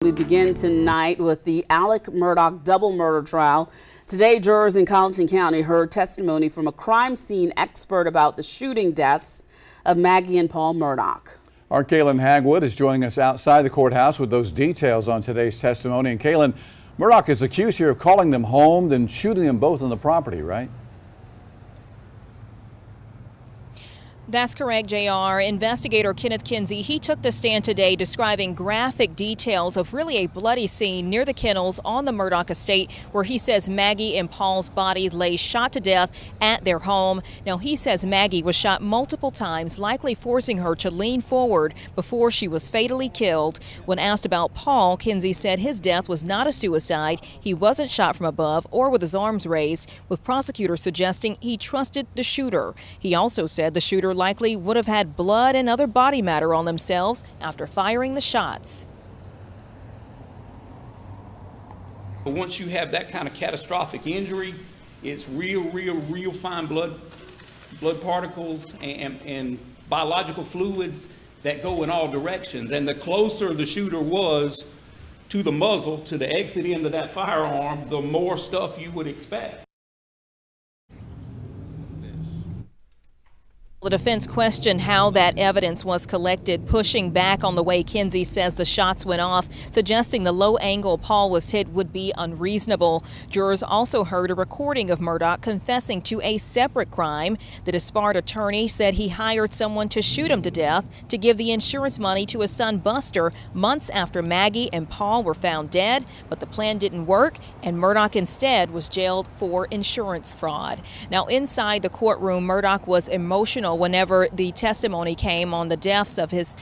We begin tonight with the Alex-Murdaugh double murder trial. Today, jurors in Colleton County heard testimony from a crime scene expert about the shooting deaths of Maggie and Paul Murdaugh. Our Kaylin Hagwood is joining us outside the courthouse with those details on today's testimony. And Kaylin, Murdaugh is accused here of calling them home, then shooting them both on the property, right? That's correct, JR. Investigator Kenneth Kinsey, he took the stand today describing graphic details of really a bloody scene near the kennels on the Murdaugh estate where he says Maggie and Paul's body lay shot to death at their home. Now, he says Maggie was shot multiple times, likely forcing her to lean forward before she was fatally killed. When asked about Paul, Kinsey said his death was not a suicide. He wasn't shot from above or with his arms raised, with prosecutors suggesting he trusted the shooter. He also said the shooter likely would have had blood and other body matter on themselves after firing the shots. Once you have that kind of catastrophic injury, it's real fine blood particles and biological fluids that go in all directions. And the closer the shooter was to the muzzle, to the exit end of that firearm, the more stuff you would expect. The defense questioned how that evidence was collected, pushing back on the way Kinsey says the shots went off, suggesting the low angle Paul was hit would be unreasonable. Jurors also heard a recording of Murdaugh confessing to a separate crime. The disbarred attorney said he hired someone to shoot him to death to give the insurance money to his son Buster months after Maggie and Paul were found dead, but the plan didn't work and Murdaugh instead was jailed for insurance fraud. Now, inside the courtroom, Murdaugh was emotional whenever the testimony came on the deaths of his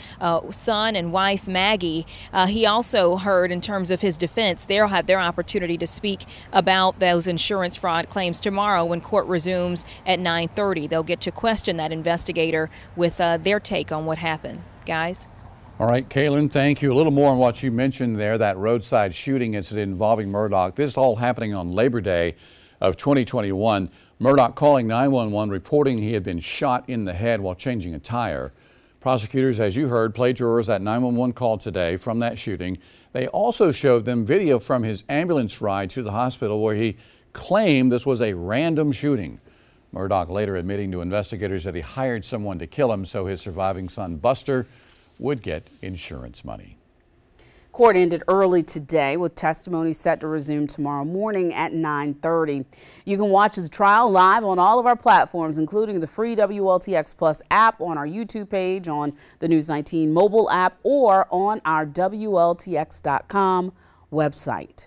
son and wife Maggie. He also heard, in terms of his defense, they'll have their opportunity to speak about those insurance fraud claims tomorrow when court resumes at 9:30. They'll get to question that investigator with their take on what happened. Guys? All right, Kaylin, thank you. A little more on what you mentioned there, that roadside shooting incident involving Murdaugh. This is all happening on Labor Day of 2021. Murdaugh calling 911, reporting he had been shot in the head while changing a tire. Prosecutors, as you heard, played jurors that 911 call today from that shooting. They also showed them video from his ambulance ride to the hospital where he claimed this was a random shooting. Murdaugh later admitting to investigators that he hired someone to kill him so his surviving son Buster would get insurance money. Court ended early today with testimony set to resume tomorrow morning at 9:30. You can watch the trial live on all of our platforms, including the free WLTX Plus app, on our YouTube page, on the News 19 mobile app, or on our WLTX.com website.